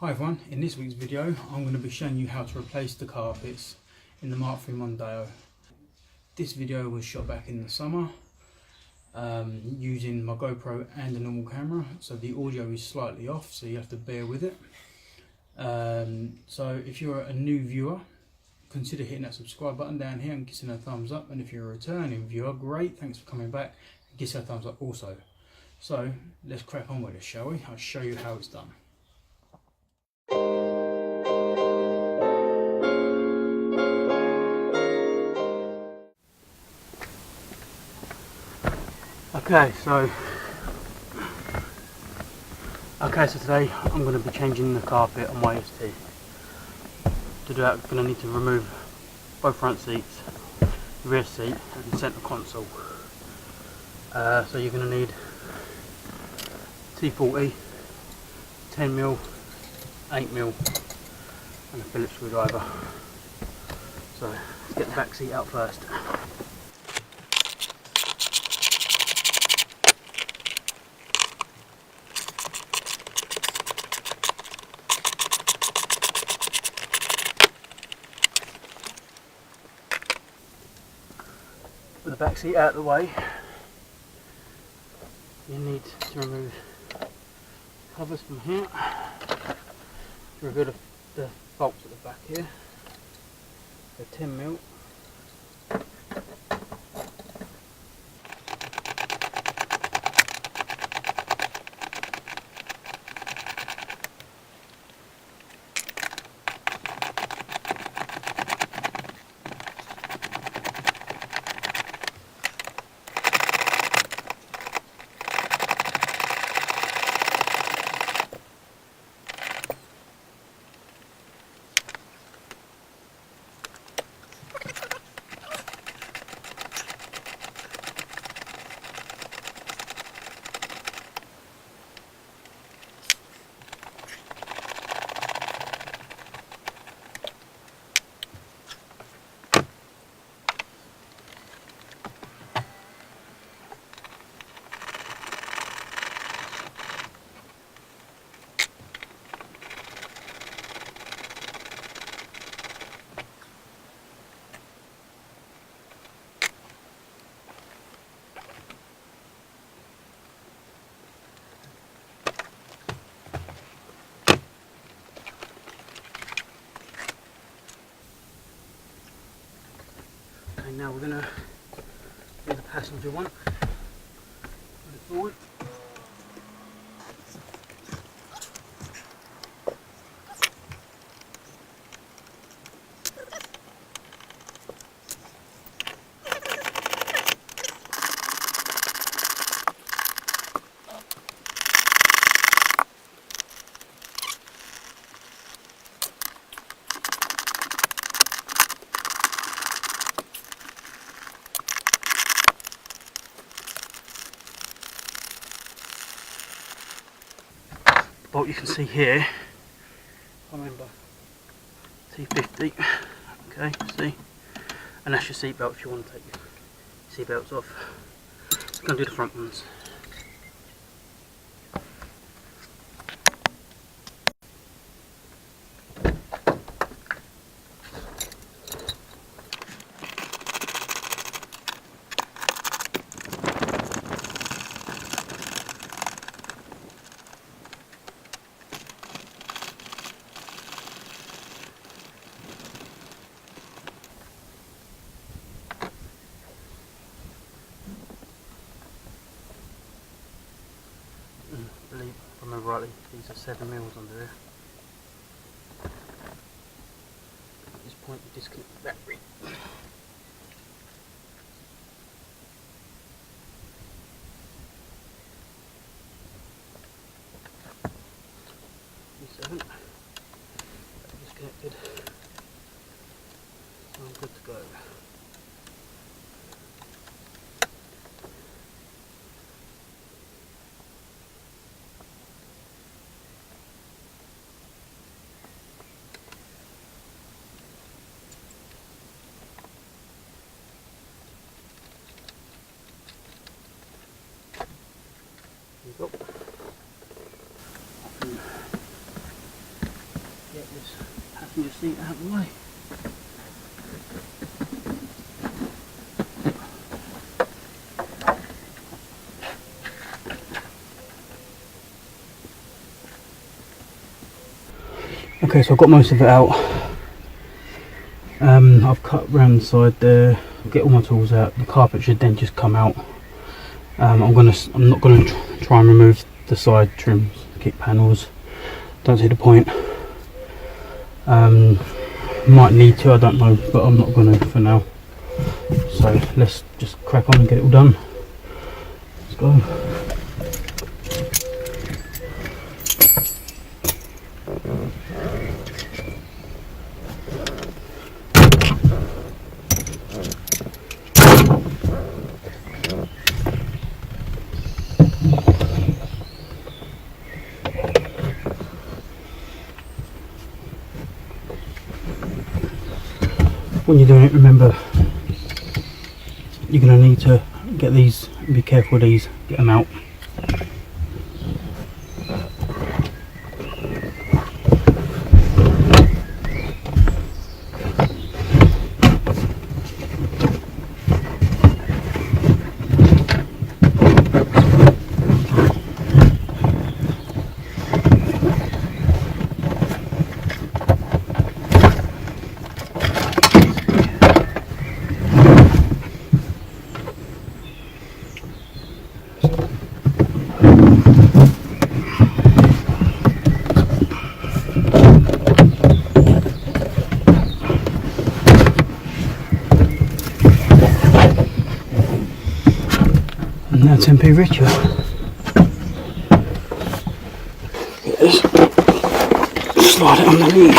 Hi everyone, in this week's video I'm going to be showing you how to replace the carpets in the Mk3 Mondeo. This video was shot back in the summer using my GoPro and a normal camera, so the audio is slightly off, so you have to bear with it. So if you're a new viewer, consider hitting that subscribe button down here and giving a thumbs up, and if you're a returning viewer, great, thanks for coming back, and give us a thumbs up also. So let's crack on with this, shall we? I'll show you how it's done. Okay, so today I'm going to be changing the carpet on my ST. To do that, I'm going to need to remove both front seats, the rear seat and the centre console. So you're going to need T40, 10mm, 8mm and a Phillips screwdriver. So let's get the back seat out first. With the back seat out of the way, you need to remove covers from here to reveal the bolts at the back here. The 10mm. Okay, now we're going to do the passenger one. Put it forward. Bolt you can see here, I remember T50, okay, see, and that's your seat belt if you want to take your seat belts off. So I'm going to do the front ones. I believe, if I remember rightly, these are 7mm under there. At this point you disconnect the battery. E7. Disconnected. So I'm good to go. your seat out of the way. Okay, so I've got most of it out. I've cut round the side there, get all my tools out. The carpet should then just come out. I'm not gonna try and remove the side trims, kick panels. Don't see the point. Might need to, I don't know, but I'm not gonna for now. So let's just crack on and get it all done. Let's go. When you're doing it, remember you're going to need to get these, be careful with these, get them out. Now 10p richer. Let's slide it underneath.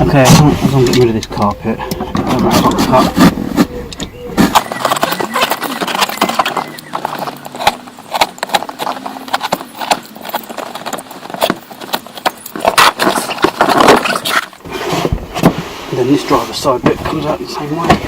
Okay, I can't get rid of this carpet. Don't matter what cut. And then this driver's side bit comes out the same way.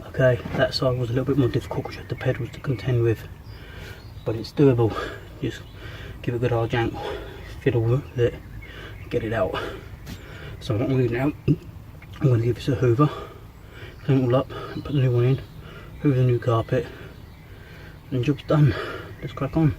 Okay, that side was a little bit more difficult because you had the pedals to contend with, but it's doable. Just give it a good hard yank, fiddle with it, get it out. So what I'm going to do now, I'm going to give this a hoover, clean it all up, and put the new one in, hoover the new carpet, and the job's done. Let's crack on.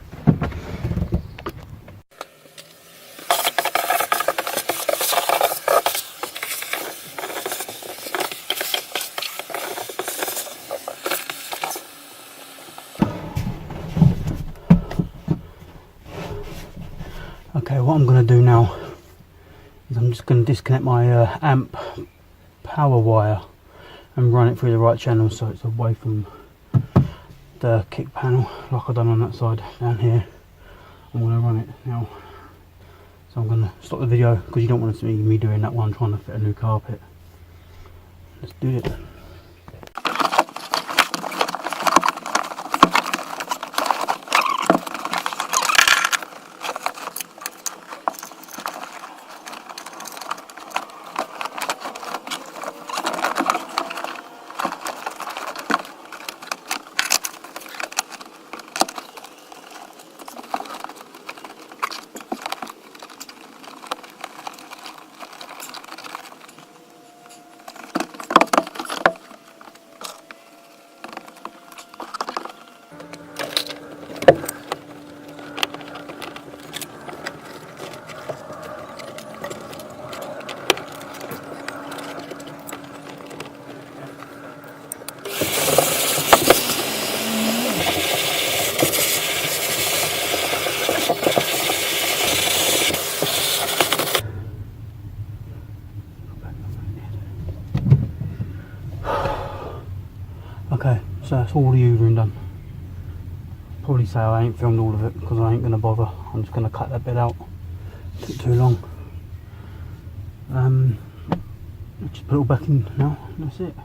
Okay, what I'm going to do now is I'm just going to disconnect my amp power wire and run it through the right channel so it's away from the kick panel like I've done on that side down here. I'm going to run it now. So I'm going to stop the video because you don't want to see me doing that one trying to fit a new carpet. Let's do it. Okay, so that's all the hoovering done. Probably say I ain't filmed all of it because I ain't going to bother. I'm just going to cut that bit out. Took too long. Just put it all back in now. That's it.